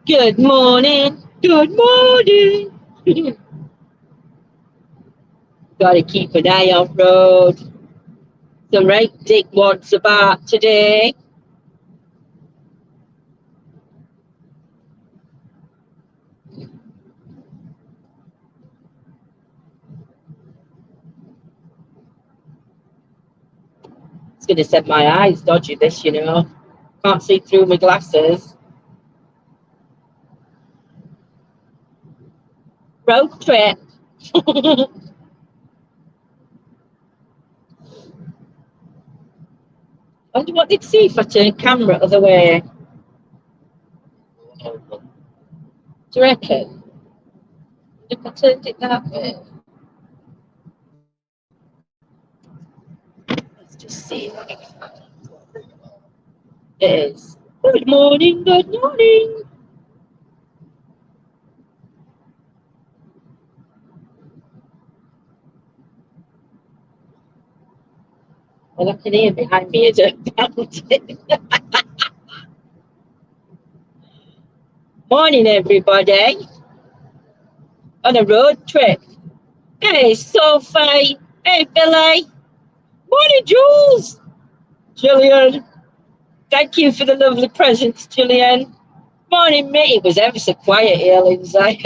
Good morning. Good morning. Got to keep an eye on road. Some right dick wants about today. It's going to set my eyes dodgy, this, you know. Can't see through my glasses. Road trip. I wonder what they'd see if I turn camera other way. Do you reckon? If I turned it that way. Let's just see. It is. Good morning, good morning. Well, I can hear behind me as a fountain. Morning, everybody. On a road trip. Hey, Sophie. Hey, Billy. Morning, Jules. Gillian. Thank you for the lovely presents, Gillian. Morning, mate. It was ever so quiet here, Lindsay.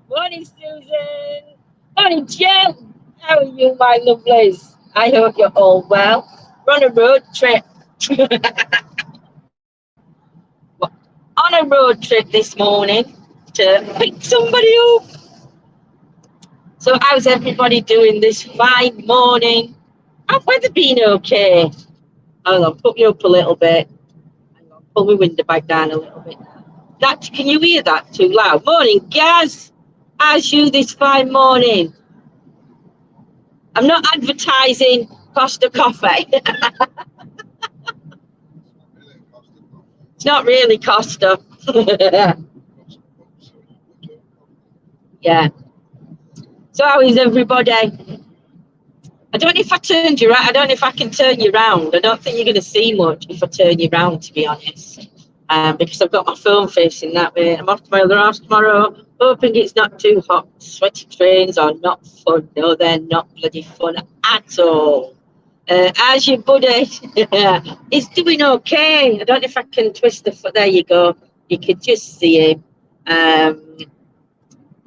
Morning, Susan. Morning, Jill. How are you, my lovelies? I hope you're all well. We're on a road trip. On a road trip this morning to pick somebody up. So how's everybody doing this fine morning? Have weather been okay? Hold on, put me up a little bit. Hang on, pull my window back down a little bit. That, can you hear that too loud? Morning, Gaz. How's you this fine morning? I'm not advertising Costa Coffee. It's not really Costa. Yeah. So how is everybody? I don't know if I turned you right. I don't know if I can turn you round. I don't think you're going to see much if I turn you round, to be honest. Because I've got my phone facing that way. I'm off to my other house tomorrow, hoping it's not too hot. Sweaty trains are not fun. No, they're not bloody fun at all. As your buddy is doing okay. I don't know if I can twist the foot. There you go. You can just see him.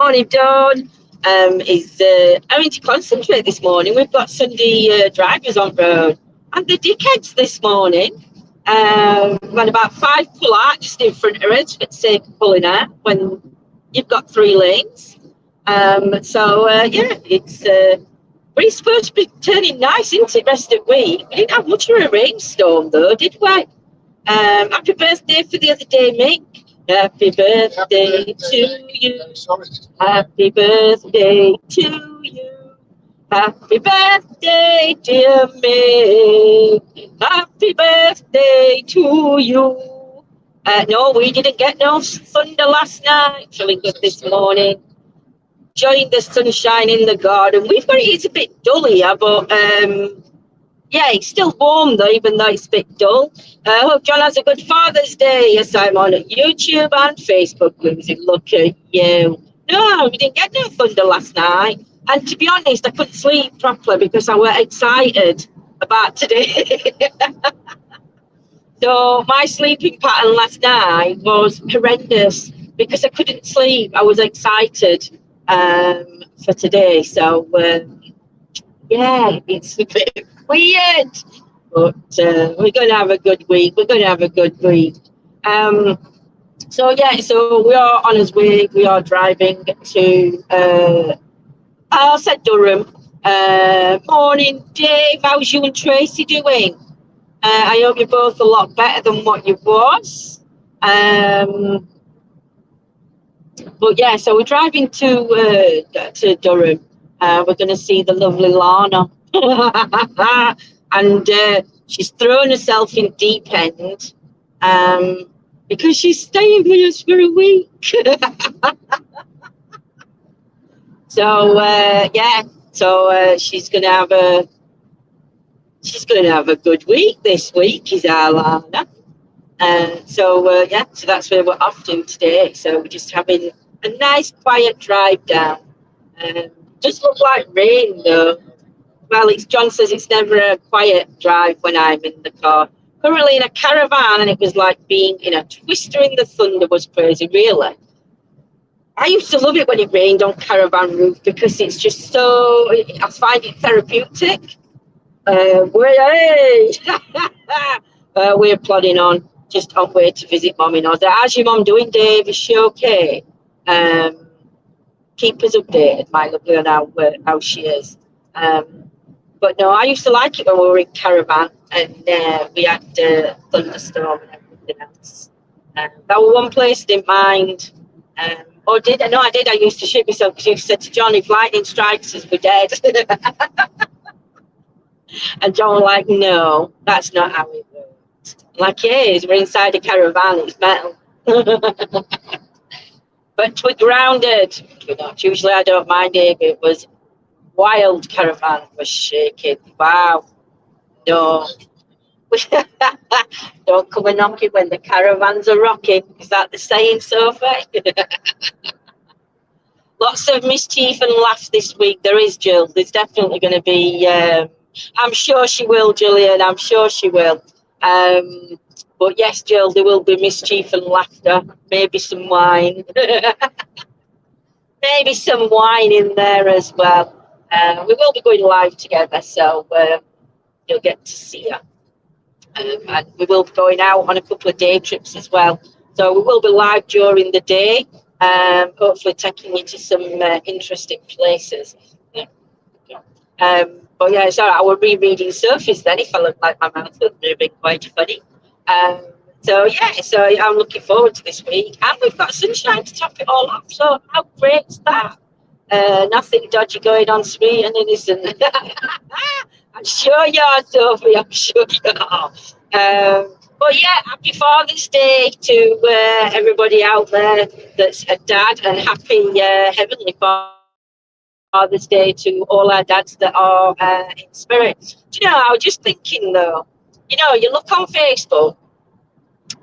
Morning, Dawn. Is having to concentrate this morning. We've got Sunday drivers on road, and the dickheads this morning. We had about 5 pull out just in front of us for the sake of pulling out when you've got 3 lanes. Yeah, it's supposed to be turning nice into the rest of the week. We didn't have much of a rainstorm though, did we? Happy birthday for the other day, Mick. Happy birthday to you. Happy birthday to you. Happy birthday, dear Mick. Happy birthday to you. No, we didn't get no thunder last night. Feeling good this morning. Enjoying the sunshine in the garden. We've got it's a bit dull here, but yeah, it's still warm though, even though it's a bit dull. I hope John has a good Father's Day. Yes, I'm on YouTube and Facebook. Lindsay, look at you. No, we didn't get no thunder last night. And to be honest, I couldn't sleep properly because I was excited about today. So my sleeping pattern last night was horrendous because I couldn't sleep. I was excited for today. So yeah, it's a bit weird, but we're going to have a good week. We're going to have a good week. So yeah, so we are on his way. We are driving to I said Durham. Morning, Dave. How's you and Tracy doing? I hope you're both a lot better than what you was. But yeah, so we're driving to Durham. We're going to see the lovely Lana. And she's thrown herself in deep end because she's staying with us for a week. So yeah, so she's going to have a she's going to have a good week this week, is Alana. So that's where we're off to today. So we're just having a nice quiet drive down. Just look like rain though. Well, John says it's never a quiet drive when I'm in the car. Currently in a caravan, and it was like being in a twister in the thunder was crazy, really. I used to love it when it rained on caravan roof because it's just so, I find it therapeutic. We're plodding on, just on way to visit Mum in Oz. How's your mum doing, Dave? Is she okay? Keep us updated, my lovely, on how she is. But no, I used to like it when we were in caravan and we had thunderstorm and everything else. That was one place I didn't mind. Or did I? No, I did. I used to shit myself because you said to John, if lightning strikes us, we're dead. And John was like, no, that's not how it works. I'm like, yes, we're inside a caravan, it's metal. But we're grounded. We're not. Usually I don't mind it, but it was wild caravan, was shaking. Wow. No. Don't come and knock it when the caravans are rocking. Is that the saying, Sophie? Lots of mischief and laughs this week. There is, Jill. There's definitely going to be... I'm sure she will, Julian. I'm sure she will. But yes, Jill, there will be mischief and laughter. Maybe some wine. Maybe some wine in there as well. We will be going live together, so you'll get to see her. And we will be going out on a couple of day trips as well. So we will be live during the day, hopefully taking you to some interesting places. Yeah. But yeah, so I was rereading Sophie's then if I look like my mouth was moving, quite funny. So I'm looking forward to this week. And we've got sunshine to top it all off. So how great is that? Nothing dodgy going on, sweet and innocent. I'm sure you are, Sophie. I'm sure you are. But yeah, happy Father's Day to everybody out there that's a dad, and happy Heavenly Father's Day to all our dads that are in spirit. Do you know, I was just thinking though, you know, you look on Facebook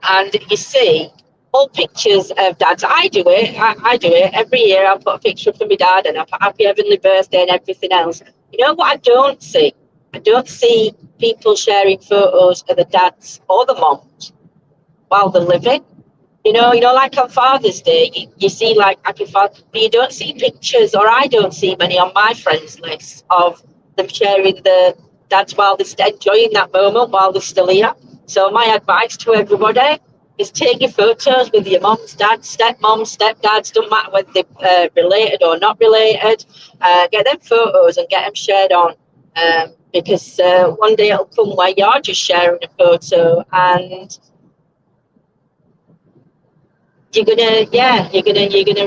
and you see all pictures of dads. I do it. I do it every year. I put a picture for my dad and I put happy heavenly birthday and everything else. You know what I don't see? I don't see people sharing photos of the dads or the moms while they're living. You know, like on Father's Day, you see like happy father, but you don't see pictures, or I don't see many on my friends list of them sharing the dads while they're enjoying that moment while they're still here. So my advice to everybody is take your photos with your mums, dads, stepmoms, stepdads, don't matter whether they're related or not related. Get them photos and get them shared on, because one day it'll come where you're just sharing a photo and you're gonna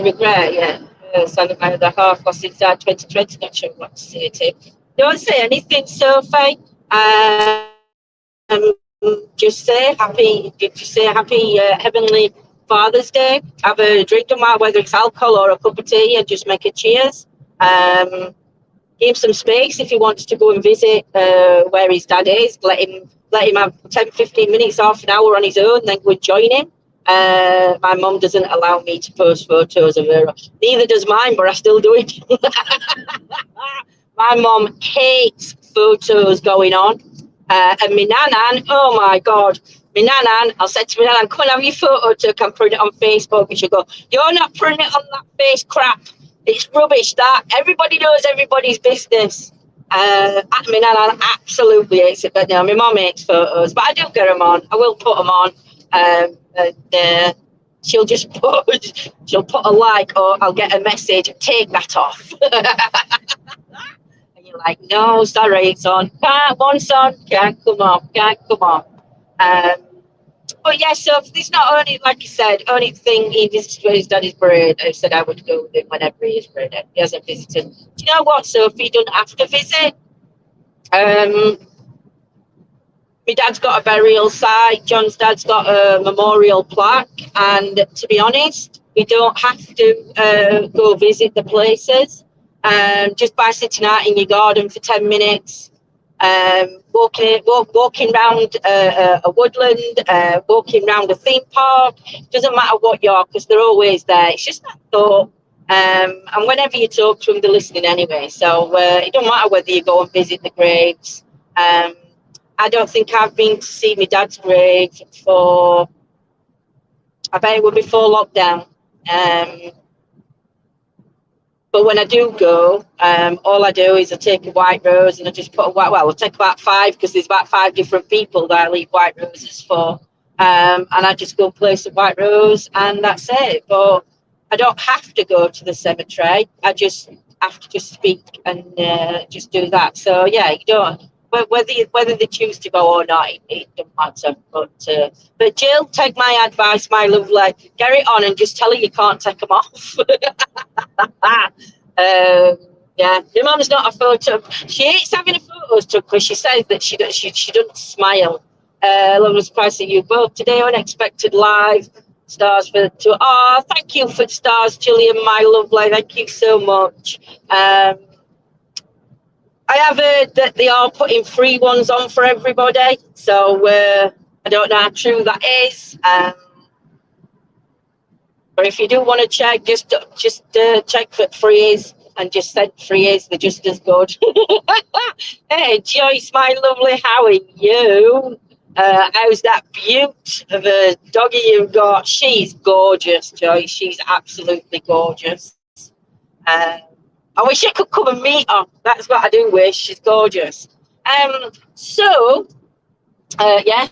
regret, yeah. Sounded like the half lost inside 2020, not sure what to say to. Don't say anything, Sophie. Just say happy Heavenly Father's Day. Have a drink, no matter whether it's alcohol or a cup of tea, and just make a cheers. Give him some space if he wants to go and visit where his dad is. Let him have 10, 15 minutes, half an hour on his own, then go and join him. My mum doesn't allow me to post photos of her. Neither does mine, but I still do it. My mum hates photos going on. And my nanan, oh my God, my nanan, I'll say to my nanan, come and have your photo took and put it on Facebook. And she'll go, you're not putting it on that face crap. It's rubbish that. Everybody knows everybody's business. My nanan absolutely hates it, but no, my mum hates photos. But I do get them on. I will put them on. And she'll just she'll put a like, or I'll get a message, take that off. And you're like, no, sorry, it's on. Once on, can't come on. But yeah, so there's not only, like you said, only thing he visits for his daddy's parade. I said I would go with him whenever he is paraded. He hasn't visited. Do you know what, Sophie? He doesn't have to visit. My dad's got a burial site, John's dad's got a memorial plaque, and to be honest, we don't have to go visit the places. Just by sitting out in your garden for 10 minutes, walking around a woodland, walking around a theme park. Doesn't matter what you are, because they're always there. It's just that thought. And whenever you talk to them, they're listening anyway. So it don't matter whether you go and visit the graves. I don't think I've been to see my dad's grave for, I bet it was before lockdown. But when I do go, all I do is I take a white rose and I just put a white, well, I'll take about 5 because there's about 5 different people that I leave white roses for. And I just go place a white rose and that's it. But I don't have to go to the cemetery. I just have to just speak and just do that. So, yeah, you don't. Whether they choose to go or not, it doesn't matter. But Jill, take my advice, my lovely. Get it on and just tell her you can't take them off. Yeah, your mum's not a photo. She hates having a photos took because she says that she doesn't smile. Love was surprised at you both today. Unexpected live stars for two. Oh, thank you for stars, Gillian, my lovely. Thank you so much. I have heard that they are putting free ones on for everybody, so I don't know how true that is. But if you do want to check, just check for frees and just send frees. They're just as good. Hey, Joyce, my lovely, how are you? How's that beaut of a doggy you've got? She's gorgeous, Joyce. She's absolutely gorgeous. I wish I could come and meet her. That's what I do wish. She's gorgeous. So, yeah.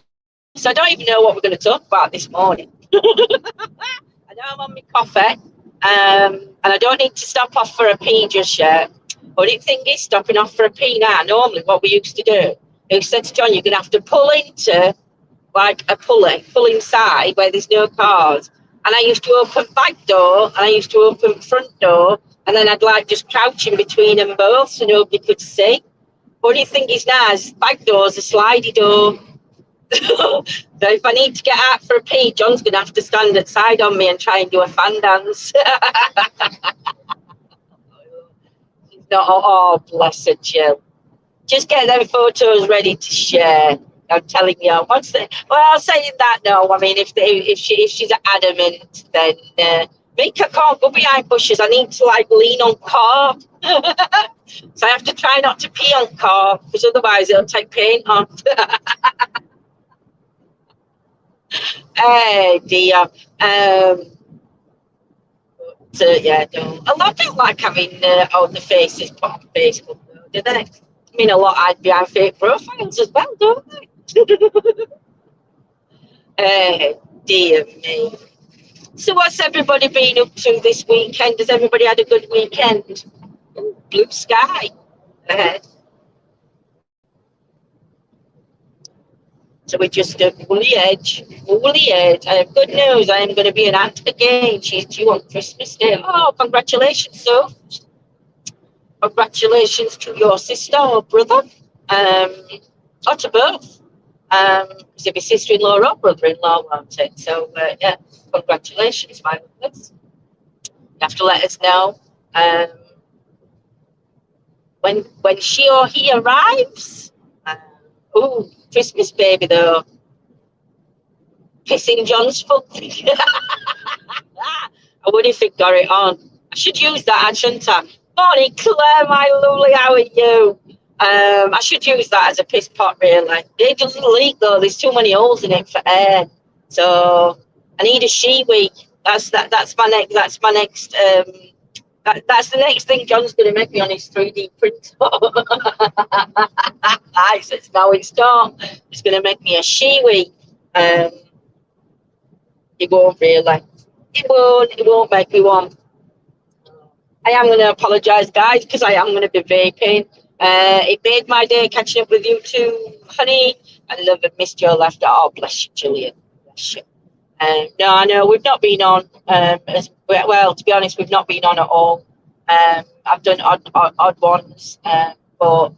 So I don't even know what we're going to talk about this morning. I know I'm on my coffee, and I don't need to stop off for a pee just yet. But the thing is, stopping off for a pee now, normally what we used to do, we said to John, you're going to have to pull into, like, a pulley, pull inside where there's no cars. And I used to open back door, and I used to open front door, and then I'd, like, just crouch in between them both so nobody could see. But the thing is now, back door's a slidey door. So if I need to get out for a pee, John's going to have to stand outside on me and try and do a fan dance. No, oh, blessed Jill. Just get them photos ready to share. I'm telling you. Well, saying that, no. I mean, if she's adamant, then make her can't go behind bushes. I need to, like, lean on car. So I have to try not to pee on car, because otherwise it'll take paint off. Hey, dear. Yeah, no. A lot don't like having all the faces put on Facebook, though, do they? I mean, a lot hide behind fake profiles as well, don't they? Dear me. So what's everybody been up to this weekend? Has everybody had a good weekend? Ooh, blue sky ahead. So we're just a woolly edge. I have good news. I am going to be an aunt again. She's due on Christmas Day. Oh, congratulations, so. Congratulations to your sister or brother. Or to both. Is it my sister-in-law or brother-in-law, won't it? So, yeah, congratulations, my lovelies. You have to let us know when she or he arrives. Oh, Christmas baby, though. Kissing John's foot. I wonder if it got it on. I should use that, shouldn't I? Morning, Claire, my lovely, how are you? I should use that as a piss pot, really. It doesn't leak, though. There's too many holes in it for air. So I need a she-wee. That's my next. That's the next thing John's going to make me on his 3D printer. So it's now installed. It's going to make me a she-wee. It won't really. It won't make me one. I am going to apologise, guys, because I am going to be vaping. It made my day catching up with you too, honey. I love and missed your laughter. Oh, bless you, Julian. Bless you. No, we've not been on. Well, to be honest, we've not been on at all. I've done odd ones, but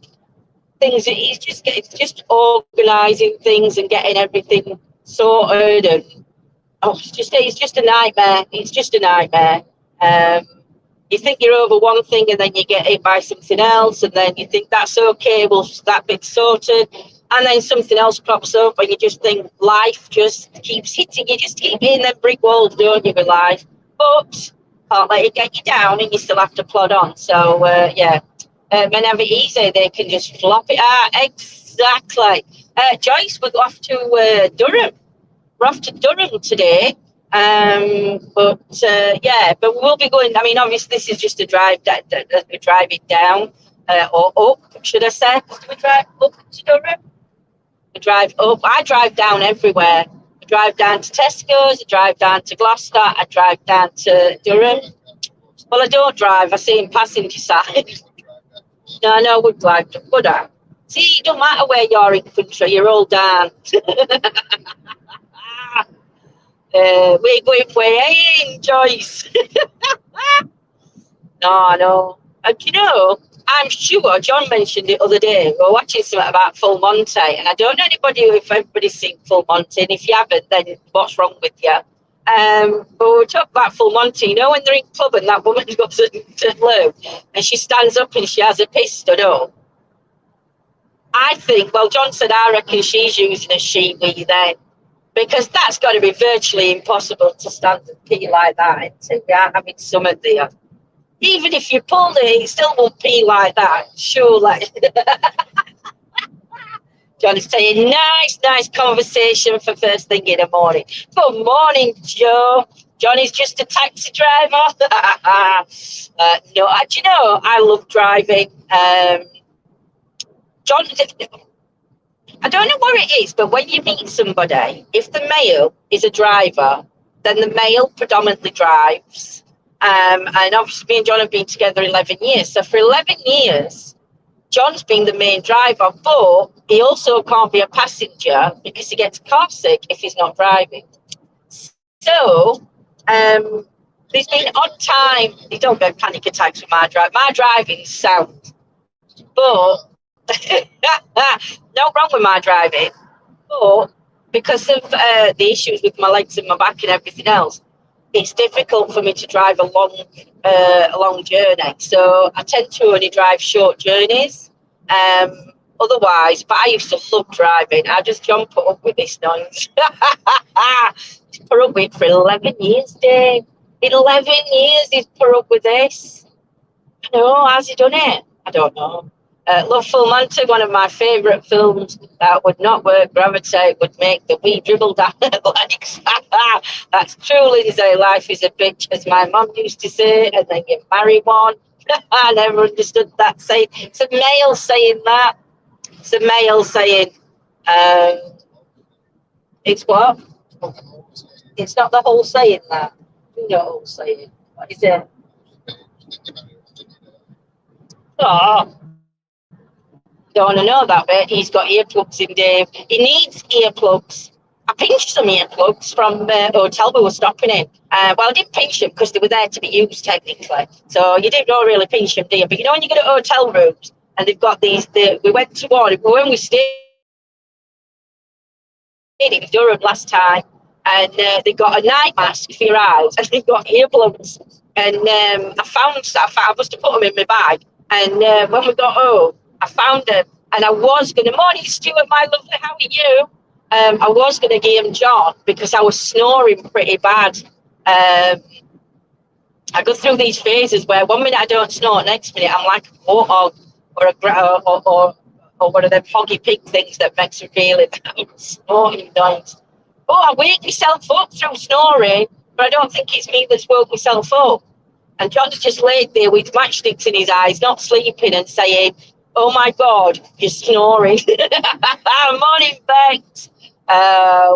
things. It's just organising things and getting everything sorted, and it's just a nightmare. It's just a nightmare. You think you're over one thing and then you get hit by something else, and then you think that's okay, well, that bit's sorted. And then something else crops up, and you just think life just keeps hitting you. Just keep hitting them brick walls, don't you, with life? But can't let it get you down, and you still have to plod on. So, yeah, men have it easy. They can just flop it out. Exactly. Joyce, we're off to Durham. We're off to Durham today. But but we'll be going. I mean, obviously, this is just a drive we drive it down or up, should I say? Do we drive up to Durham? We drive up. I drive down everywhere. I drive down to Tesco's. I drive down to Gloucester. I drive down to Durham. Well, I don't drive. I see him passenger side. No, no, I would drive. Would I? See, it don't matter where you're in country. You're all down. We're going for in, Joyce. No. And you know, I'm sure John mentioned it the other day. We were watching something about Full Monty, and I don't know if everybody's seen Full Monty, and if you haven't, then what's wrong with you? But we talk about Full Monty. You know, when they're in club and that woman goes to Lou, and she stands up and she has a piss stood up. I think, well, John said, I reckon she's using a she-we then. Because that's got to be virtually impossible to stand and pee like that until you are having some of there. Even if you pulled it, it still won't pee like that, surely. John is saying, nice conversation for first thing in the morning. Good morning, Joe. Johnny's just a taxi driver. No, do you know, I love driving. John, I don't know what it is, but when you meet somebody, if the male is a driver, then the male predominantly drives. And obviously, me and John have been together 11 years. So for 11 years, John's been the main driver, but he also can't be a passenger because he gets car sick if he's not driving. So there's been odd time. You don't get panic attacks with my drive. My driving's sound, but no wrong with my driving. But because of the issues with my legs and my back and everything else, it's difficult for me to drive a long journey. So I tend to only drive short journeys. Otherwise, but I used to love driving. I just jump up with this noise. He's put up with it for 11 years, Dave. 11 years he's put up with this. I know, how's he done it? I don't know. Love Full Monty, one of my favourite films that would not work. Gravity would make the wee dribble down her legs. That's true, Lindsay. Life is a bitch, as my mum used to say, and then you marry one. I never understood that saying. It's a male saying that. It's a male saying. It's what? It's not the whole saying that. You know the whole saying. What is it? Oh. Don't want to know that bit. He's got earplugs in, Dave. He needs earplugs. I pinched some earplugs from hotel we were stopping in. Well, I didn't pinch them because they were there to be used technically. So you didn't really pinch them, do you? But you know when you go to hotel rooms and they've got these, we went to one, when we stayed in Durham last time, and they got a night mask for your eyes and they've got earplugs. And I must have put them in my bag. And when we got home, I found them, and I was going to, morning, Stuart, my lovely, how are you? I was going to give him John because I was snoring pretty bad. I go through these phases where 1 minute I don't snore, next minute I'm like a warthog or one of them hoggy pig things that makes me really loud snoring noise. Oh, I wake myself up through snoring, but I don't think it's me that's woke myself up. And John's just laid there with matchsticks in his eyes, not sleeping, and saying, oh my God, you're snoring. Morning, Bex.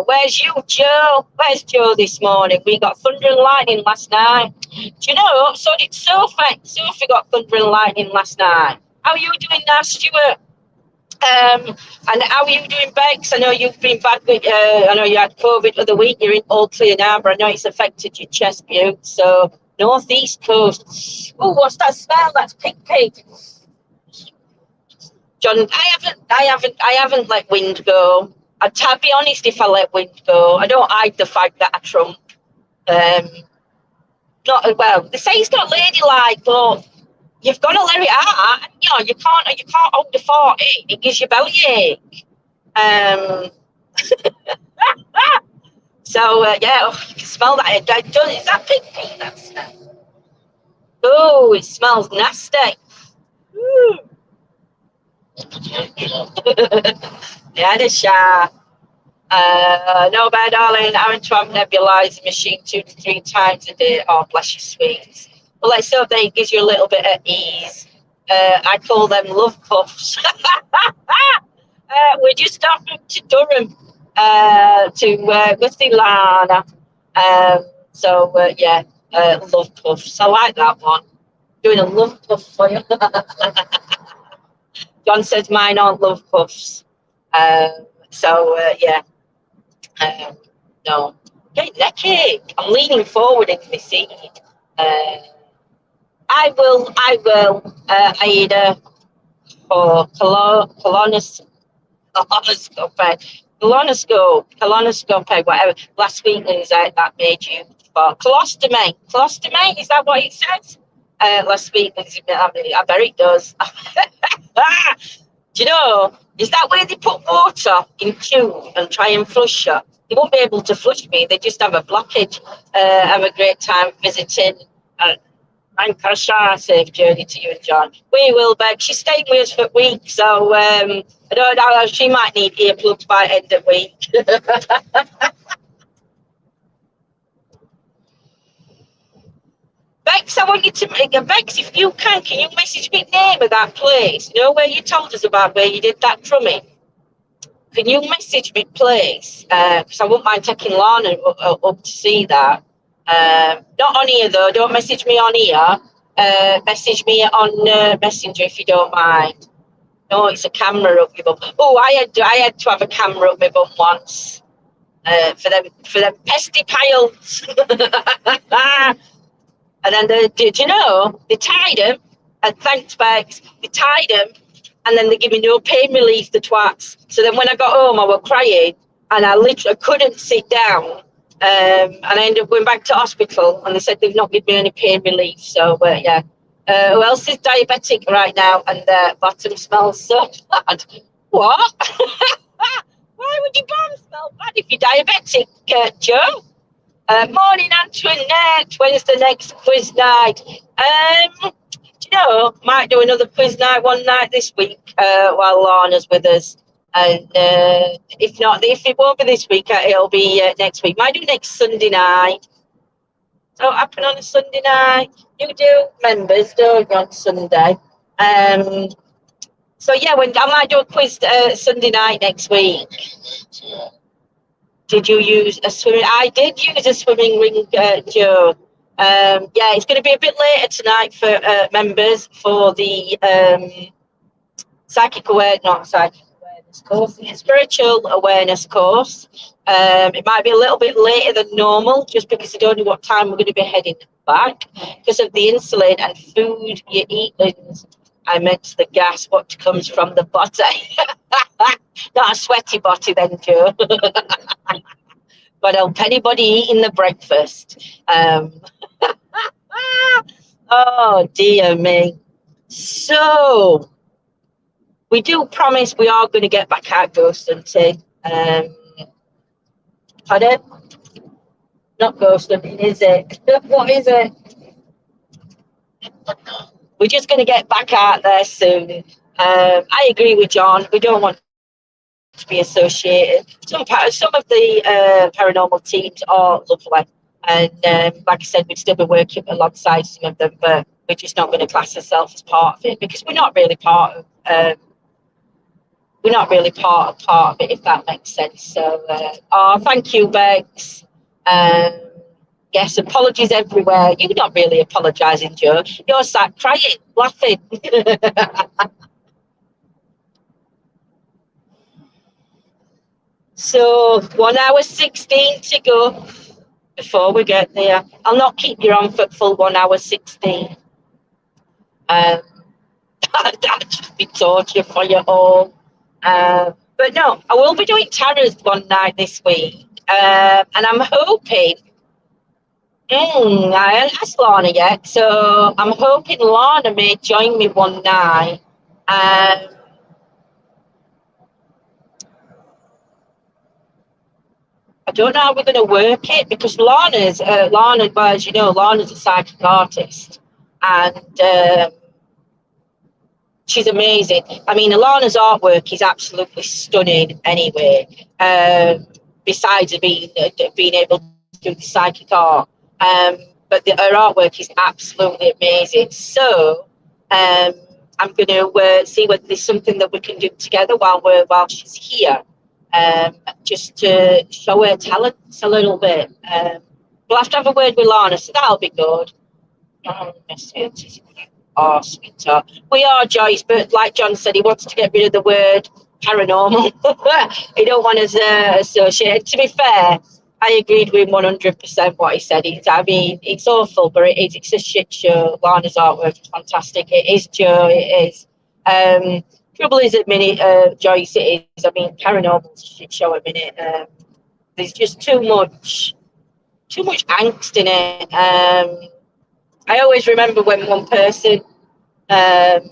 Where's you, Joe? Where's Joe this morning? We got thunder and lightning last night. Do you know, so did Sophie. Sophie got thunder and lightning last night. How are you doing now, Stuart? And how are you doing, Bex? I know you've been bad with, I know you had COVID the other week. You're in all clear now, but I know it's affected your chest butte. So, northeast coast. Oh, what's that smell? That's pig. John, I haven't let wind go. To be honest, if I let wind go, I don't hide the fact that I trump. Like not well. They say it's not ladylike, but you've got to let it out. You know, you can't hold the fort in. It gives you bellyache. So yeah, oh, you can smell that. Is that pig feet? That smell. Oh, it smells nasty. They had a shower. No, bad, darling. Aaron Trump nebulizer machine 2 to 3 times a day. Oh, bless your sweets. Well, let's hope that it gives you a little bit of ease. I call them love puffs. We're just off to Durham to go see Lana. So, yeah, love puffs. I like that one. Doing a love puff for you. John says mine aren't love puffs. So, yeah. No. Getting naked. I'm leaning forward into my seat. I will, Aida, for colonoscope, whatever. Last week, that made you for colostomy. Colostomy, is that what it says? Last week, I bet it does. Do you know, is that where they put water in tube and try and flush you? They won't be able to flush me. They just have a blockage. Have a great time visiting. Lancashire. Safe journey to you and John. We will, Beck. She's staying with us for a week, so I don't know. She might need earplugs by end of week. Bex, I want you to make a Bex, if you can you message me the name of that place? You know where you told us about where you did that drumming? Can you message me, please? Because I wouldn't mind taking Lana up to see that. Not on here though. Don't message me on here. Message me on Messenger if you don't mind. No, it's a camera up my bum. Oh, I had to have a camera up my bum once. For them pesky piles. And then did you know they tied him? And thanks, Bex. They tied him, and then they give me no pain relief. The twats. So then when I got home, I was crying, and I literally couldn't sit down. And I ended up going back to hospital, and they said they've not given me any pain relief. So yeah. Who else is diabetic right now? And their bottom smells so bad. What? Why would your bottom smell bad if you're diabetic, Joe? Morning, Antoinette. When's the next quiz night? Do you know, might do another quiz night one night this week while Lana's with us. And if it won't be this week, it'll be next week. Might do next Sunday night. Don't happen on a Sunday night. You do members, don't you, on Sunday? So yeah, I might do a quiz Sunday night next week. Did you use a swimming? I did use a swimming ring, Joe. Yeah, it's going to be a bit later tonight for members for the awareness course, the spiritual awareness course. It might be a little bit later than normal, just because I don't know what time we're going to be heading back because of the insulin and food you eat. I meant the gas, what comes from the body. Not a sweaty body then, Joe. But help anybody eating the breakfast. Oh, dear me. So, we do promise we are going to get back out ghost hunting. Pardon? Not ghost hunting, is it? What is it? We're just going to get back out there soon. I agree with John. We don't want to be associated. Some of the paranormal teams are lovely. And like I said, we'd still be working alongside some of them, but we're just not going to class ourselves as part of it because we're not really part of it, if that makes sense. So, thank you, Bex. Yes, apologies everywhere. You're not really apologising, Joe. You're sat crying, laughing. So, 1 hour 16 to go before we get there. I'll not keep you on for full 1 hour 16. That'd just be torture for you all. But no, I will be doing Tara's one night this week. And I'm hoping I haven't asked Lorna yet, so I'm hoping Lorna may join me one night. Um, I don't know how we're going to work it because Lorna, well, as you know, Lorna's a psychic artist, and she's amazing. I mean, Lorna's artwork is absolutely stunning. Anyway, besides being able to do the psychic art, but her artwork is absolutely amazing. So. Um, I'm going to see whether there's something that we can do together while she's here, just to show her talents a little bit. We'll have to have a word with Lana, so that'll be good. Oh, sweetheart. We are Joyce, but like John said, he wants to get rid of the word paranormal. He don't want us associated. To be fair, I agreed with 100% what he said. I mean, it's awful, but it's a shit show. Lana's artwork is fantastic. It is, Joe. It is. Trouble is, at minute, Joyce, it is. I mean, paranormal's a shit show at minute. There's just too much angst in it. I always remember when one person, in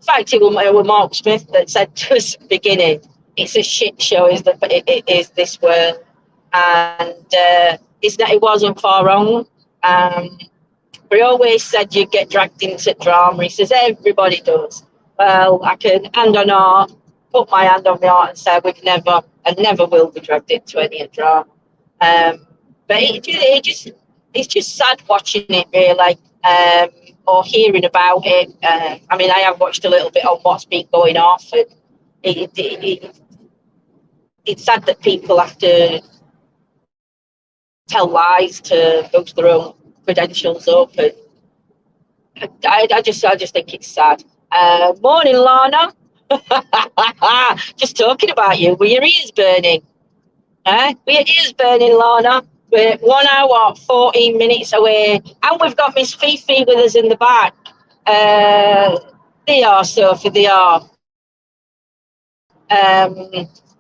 fact, it was Mark Smith that said to us at the beginning, it's a shit show, it is this world. And it wasn't far wrong. But he always said you get dragged into drama. He says, everybody does. Well, I can put my hand on my heart and say we've never and never will be dragged into any drama. But it's just sad watching it, really, or hearing about it. I mean, I have watched a little bit on what's been going off, and it's sad that people have to tell lies to boost their own credentials up, and I just think it's sad. Morning, Lana. Just talking about you. Were your ears burning? Were your ears burning, Lana? We're 1 hour, 14 minutes away, and we've got Miss Fifi with us in the back. They are, Sophie, they are.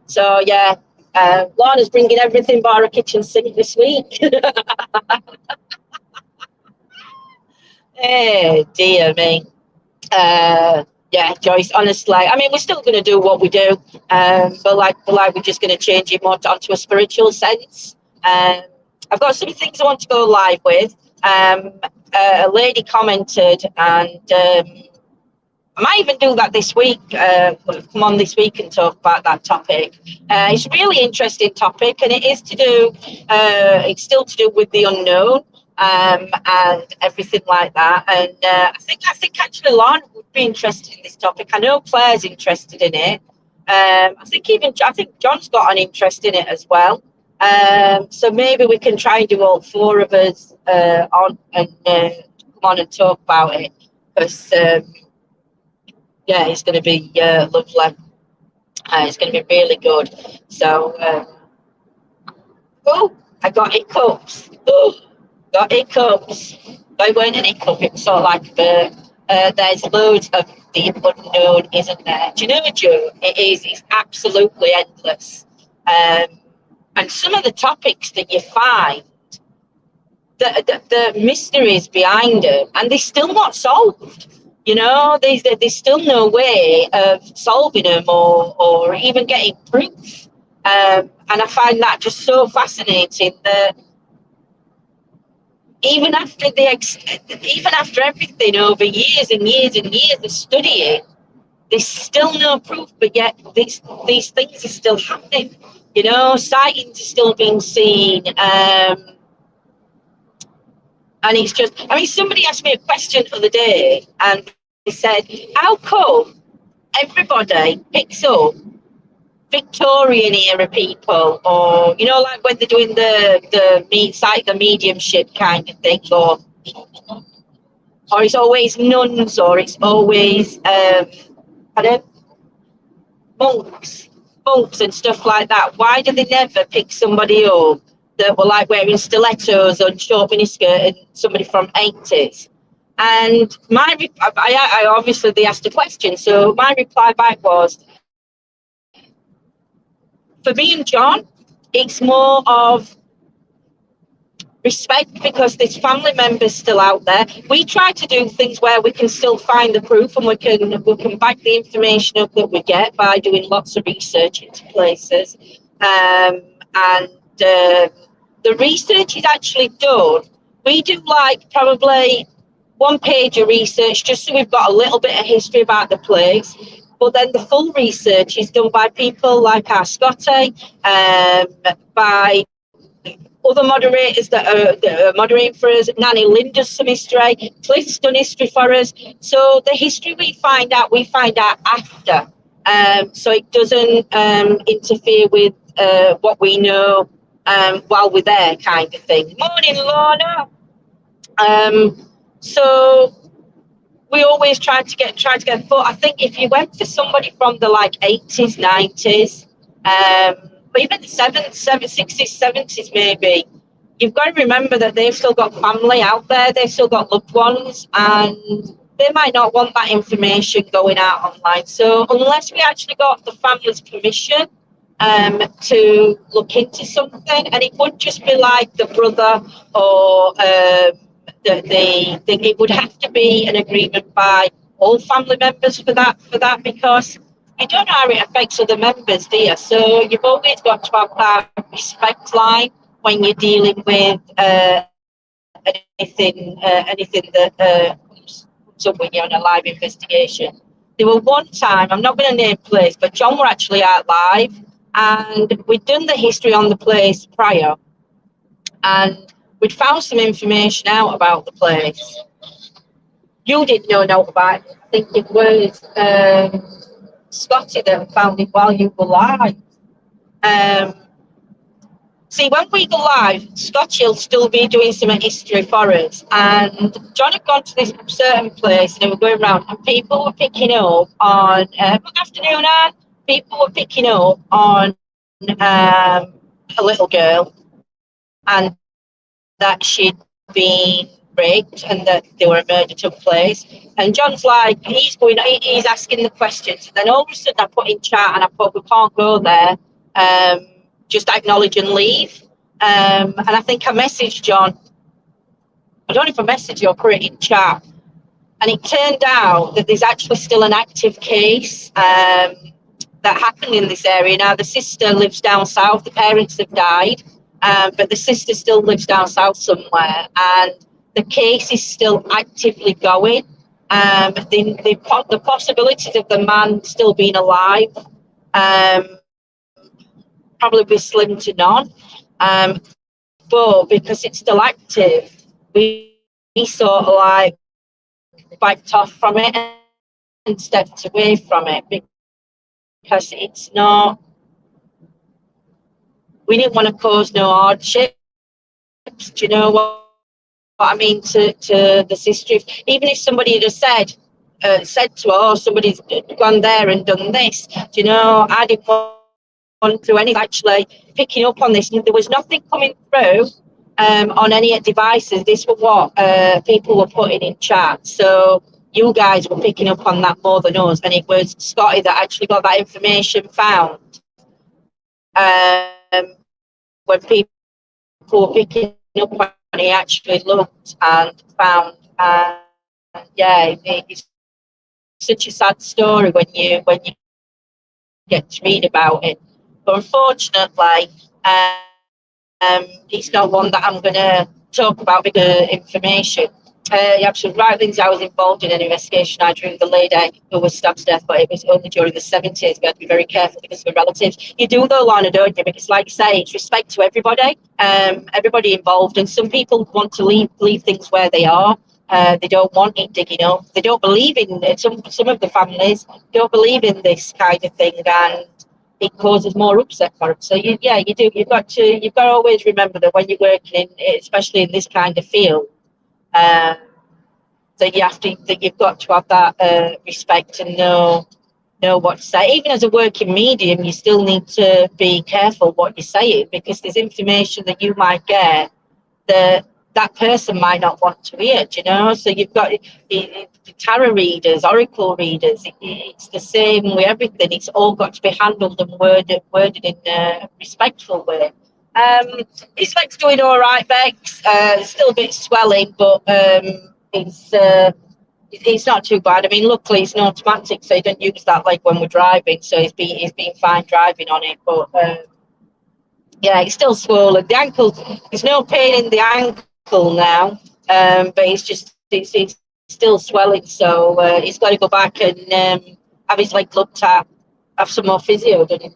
So, yeah, Lana's bringing everything bar a kitchen sink this week. Hey, dear me. Yeah, Joyce, honestly, I mean, we're still going to do what we do, but we're just going to change it more onto a spiritual sense. I've got some things I want to go live with. A lady commented, and I might even do that this week. Come on this week and talk about that topic. It's a really interesting topic, and it is to do. It's still to do with the unknown, and everything like that. And I think actually Lana would be interested in this topic. I know Claire's interested in it. I think John's got an interest in it as well. So maybe we can try and do all four of us on and come on and talk about it, because. Yeah, it's going to be lovely. It's going to be really good. So, I got hiccups. Got hiccups. They weren't an hiccup, it was sort of like there's loads of the unknown, isn't there? Do you know, Joe? It is. It's absolutely endless. And some of the topics that you find, the mysteries behind them, and they're still not solved. You know, there's still no way of solving them or even getting proof. And I find that just so fascinating that even after everything, over years and years and years of studying, there's still no proof. But yet these things are still happening. You know, sightings are still being seen. And it's just, I mean, somebody asked me a question the other day, and they said, how come everybody picks up Victorian era people, or, you know, like when they're doing the mediumship kind of thing, or it's always nuns, or it's always, monks and stuff like that. Why do they never pick somebody up that were like wearing stilettos and short miniskirt and somebody from 80s? And I obviously they asked a question, so my reply back was, for me and John, it's more of respect, because there's family members still out there. We try to do things where we can still find the proof, and we can back the information up that we get by doing lots of research into places. And the research is actually done. We do like probably one page of research just so we've got a little bit of history about the place. But then the full research is done by people like our Scotty, by other moderators that are moderating for us. Nanny Lynn does some history. Cliff's done history for us. So the history we find out after. So it doesn't interfere with what we know while we're there, kind of thing. Morning, Lorna. So we always try to get. But I think if you went for somebody from the like 80s, 90s, but even the 60s, 70s, maybe, you've got to remember that they've still got family out there. They've still got loved ones, and they might not want that information going out online. So unless we actually got the family's permission to look into something, and it would just be like the brother or it would have to be an agreement by all family members for that, because you don't know how it affects other members, do you? So you've always got to have that respect line when you're dealing with anything that comes up when you're on a live investigation. There were one time, I'm not going to name place, but John were actually out live, and we'd done the history on the place prior, and we'd found some information out about the place. You didn't know about it. I think it was Scotty that found it while you were live. See, when we go live, Scotty will still be doing some history for us. And John had gone to this certain place, and they were going around, and people were picking up on, good afternoon, Anne. People were picking up on a little girl, and that she'd been raped and that there were a murder took place. And John's like, he's asking the questions. And then all of a sudden I put in chat and I put, we can't go there. Just acknowledge and leave. And I think I messaged John. I don't know if I messaged you or put it in chat. And it turned out that there's actually still an active case that happened in this area. Now, the sister lives down south. The parents have died. But the sister still lives down south somewhere, and the case is still actively going. The possibilities of the man still being alive probably be slim to none. But because it's still active, we sort of like backed off from it and stepped away from it, because it's not. We didn't want to cause no hardship. Do you know what I mean, to the sister? Even if somebody had said to her, oh, somebody's gone there and done this, do you know, I didn't want to any actually picking up on this. There was nothing coming through on any devices. This was what people were putting in chat. So you guys were picking up on that more than us, and it was Scotty that actually got that information found. When people were picking up on, he actually looked and found, yeah, it's such a sad story when you get to read about it. But unfortunately, it's not one that I'm going to talk about with the information. You're absolutely right, Lindsay. I was involved in an investigation during the lady who was stabbed to death, but it was only during the 70s. We had to be very careful because of relatives. You do though, Lana, don't you? Because like you say, it's respect to everybody, everybody involved. And some people want to leave things where they are. They don't want it digging up. They don't believe in it. Some of the families don't believe in this kind of thing, and it causes more upset for them. So you do. You've got to always remember that when you're working in, especially in this kind of field. That you've got to have that respect and know what to say. Even as a working medium, you still need to be careful what you say, because there's information that you might get that person might not want to hear, you know. So you've got tarot readers, oracle readers. It's the same with everything. It's all got to be handled and worded in a respectful way. His leg's doing all right, Bex. Still a bit swelling, but it's not too bad. I mean, luckily it's an automatic, so he don't use that leg when we're driving. So he's been fine driving on it. But yeah, it's still swollen. The ankle, there's no pain in the ankle now, but it's still swelling. So he's got to go back and have his leg looked at, have some more physio done.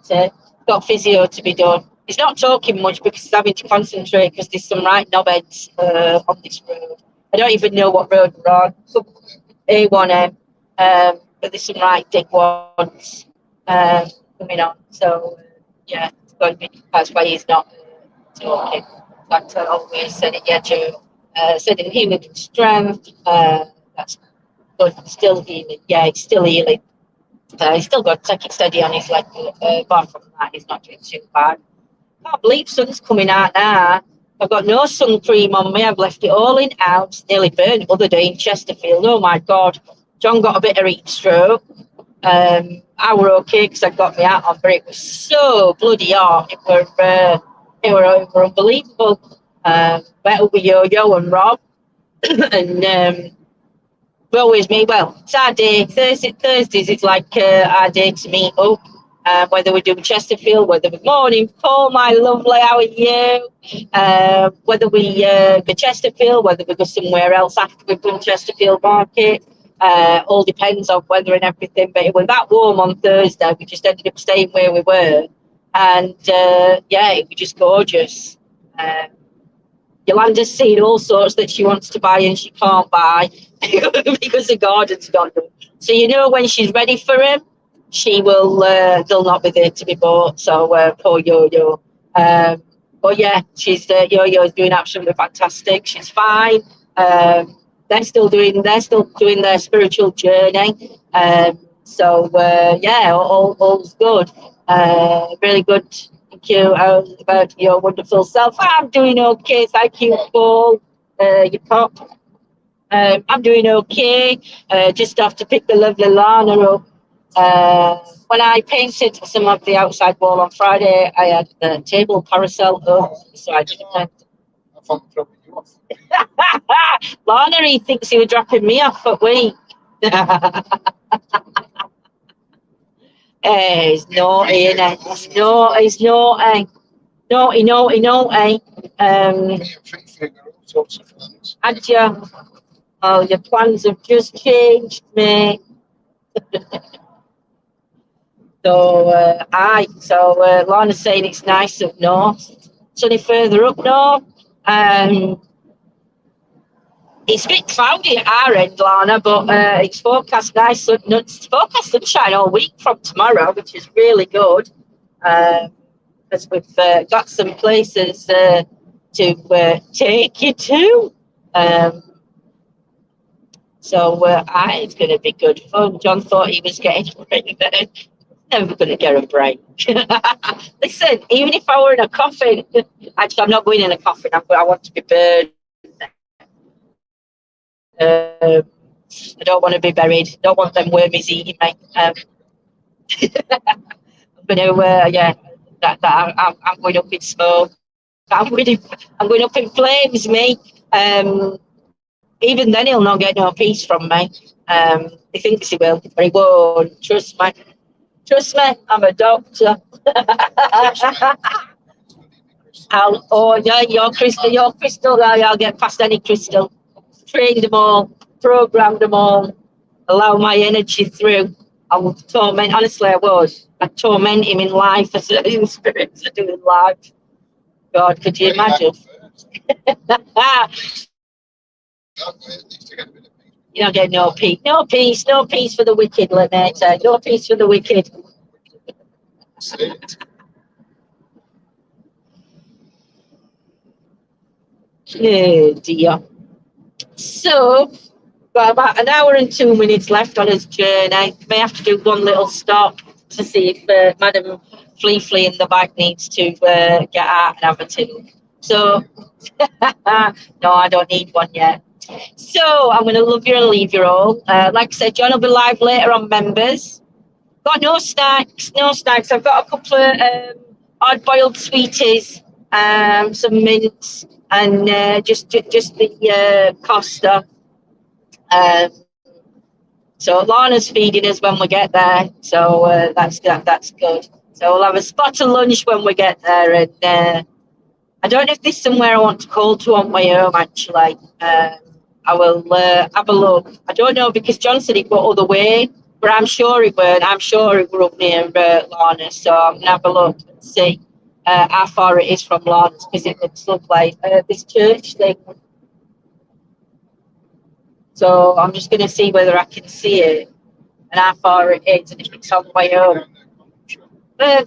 Got physio to be done. He's not talking much because he's having to concentrate because there's some right knobheads on this road. I don't even know what road we're on. A1M, but there's some right big ones coming on. So yeah, it's going to be, that's why he's not talking. Like I always said it, yeah, Joe. Said in healing and strength. That's good. Still healing. Yeah, it's still healing. He's still got to take it steady on his leg. Apart from that, he's not doing too bad. Can't believe sun's coming out now. I've got no sun cream on me. I've left it all in out. Nearly burnt the other day in Chesterfield. Oh my God. John got a bit of heat stroke. I were okay because I got my hat on, but it was so bloody hot. It were unbelievable. Better with Yo-Yo and Rob. And always me. Well, it's our day. Thursdays is like our day to meet up. Whether we do Chesterfield, whether we're morning, Paul, my lovely, how are you? Whether we go Chesterfield, whether we go somewhere else after we've done Chesterfield Market, all depends on weather and everything. But it was that warm on Thursday, we just ended up staying where we were, and yeah, it was just gorgeous. Yolanda's seen all sorts that she wants to buy and she can't buy because the garden's not done. So you know when she's ready for him, she will. They'll not be there to be bought. So poor Yo-Yo. But yeah, Yo-Yo's doing absolutely fantastic. She's fine. They're still doing their spiritual journey. So yeah, all's good. Really good. Thank you about your wonderful self. I'm doing okay. Thank you, Paul. Your pop. I'm doing okay. Just have to pick the lovely Lana up. When I painted some of the outside wall on Friday, I had the table carousel up, so I didn't. I thought dropping you off. Lana, he thinks he was dropping me off at week. He's naughty, isn't he? He's naughty. Naughty. And your plans have just changed, mate. So, Lana's saying it's nice up north. It's only further up north. It's a bit cloudy at our end, Lana, but it's forecast nice. It's forecast sunshine all week from tomorrow, which is really good. Because we've got some places to take you to. So it's going to be good fun. John thought he was getting a break then. Never going to get a break. Listen, even if I were in a coffin, actually, I'm not going in a coffin. I want to be burned. I don't want to be buried. Don't want them wormies eating me. I'm going to, yeah, I'm going up in smoke. I'm going up in flames, mate. Even then, he'll not get no peace from me. He thinks he will, but he won't. Trust me. Trust me, I'm a doctor. Your crystal, I'll get past any crystal. Trained them all, programmed them all, allow my energy through. I will torment, honestly, I was. I'd torment him in life as in spirits are doing life. God, could you imagine? You don't get no peace. No peace for the wicked, Lynette. No peace for the wicked. Oh dear. So, got about an hour and 2 minutes left on his journey. May have to do one little stop to see if Madam Fleefley in the back needs to get out and have a tip. So, no, I don't need one yet. So, I'm going to love you and leave you all. Like I said, John will be live later on members. Got no snacks. I've got a couple of hard-boiled sweeties some mince, and just the Costa. Um, so Lana's feeding us when we get there, so that's good. That's good. So we'll have a spot of lunch when we get there, and I don't know if there's somewhere I want to call to on my home. Actually, I will have a look. I don't know because John said it were other way, but I'm sure it weren't. I'm sure it were up near Lana, so I'm gonna have a look and see how far it is from Lana's because it looks like this church thing. So I'm just gonna see whether I can see it and how far it is and if it's on my own.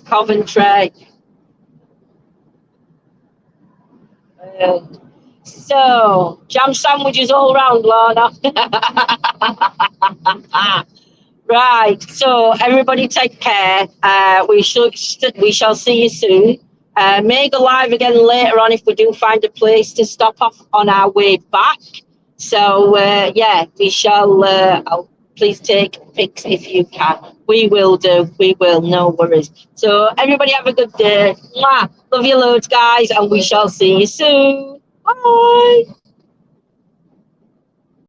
Coventry. Uh, so jam sandwiches all round, Lana. Right. So everybody take care. We shall see you soon. May go live again later on if we do find a place to stop off on our way back. So yeah, we shall. Please take pics if you can. We will do. We will. No worries. So everybody have a good day. Mwah. Love you loads, guys, and we shall see you soon. Bye.